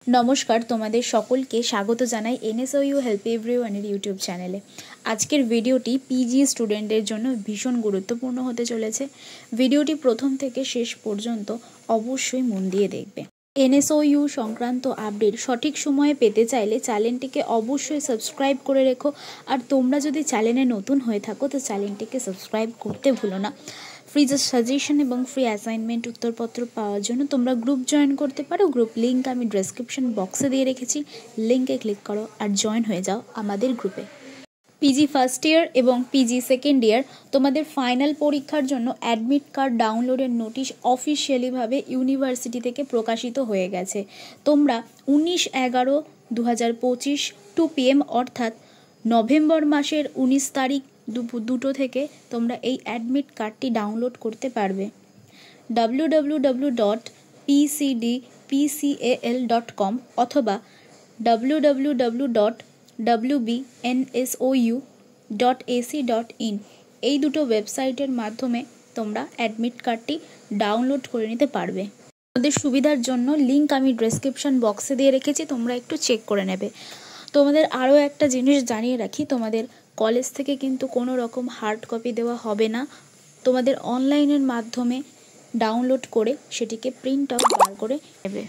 নমস্কার, তোমাদের সকলকে স্বাগত জানাই এনএসওইউ হেল্প এভরিওয়ানের ইউটিউব চ্যানেলে। আজকের ভিডিওটি পিজি স্টুডেন্টদের জন্য ভীষণ গুরুত্বপূর্ণ হতে চলেছে। ভিডিওটি প্রথম থেকে শেষ পর্যন্ত অবশ্যই মন দিয়ে দেখবে। এনএসওইউ সংক্রান্ত আপডেট সঠিক সময়ে পেতে চাইলে চ্যানেলটিকে অবশ্যই সাবস্ক্রাইব করে রেখো। আর তোমরা যদি চ্যানেলে নতুন হয়ে থাকো তো চ্যানেলটিকে সাবস্ক্রাইব করতে ভুলো না। ফ্রি সাজেশন এবং ফ্রি অ্যাসাইনমেন্ট উত্তরপত্র পাওয়ার জন্য তোমরা গ্রুপ জয়েন করতে পারো। গ্রুপ লিঙ্ক আমি ডেসক্রিপশন বক্সে দিয়ে রেখেছি, লিঙ্কে ক্লিক করো আর জয়েন হয়ে যাও আমাদের গ্রুপে। পিজি ফার্স্ট ইয়ার এবং পিজি সেকেন্ড ইয়ার তোমাদের ফাইনাল পরীক্ষার জন্য অ্যাডমিট কার্ড ডাউনলোডের নোটিশ অফিসিয়ালিভাবে ইউনিভার্সিটি থেকে প্রকাশিত হয়ে গেছে। তোমরা 19/11/2025 2 PM অর্থাৎ নভেম্বর মাসের 19 তারিখ দুপুর 2টো থেকে তোমরা এই অ্যাডমিট কার্ডটি ডাউনলোড করতে পারবে। www.pcdpcal.com অথবা www.wbnsou.ac.in এই দুটো ওয়েবসাইটের মাধ্যমে তোমরা অ্যাডমিট কার্ডটি ডাউনলোড করে নিতে পারবে। তোমাদের সুবিধার জন্য লিঙ্ক আমি ডেসক্রিপশন বক্সে দিয়ে রেখেছি, তোমরা একটু চেক করে নেবে। তোমাদের আরও একটা জিনিস জানিয়ে রাখি, তোমাদের কলেজ থেকে কিন্তু কোনো রকম হার্ড কপি দেওয়া হবে না। তোমাদের অনলাইনের মাধ্যমে ডাউনলোড করে সেটিকে প্রিন্ট আউট বার করে নেবে।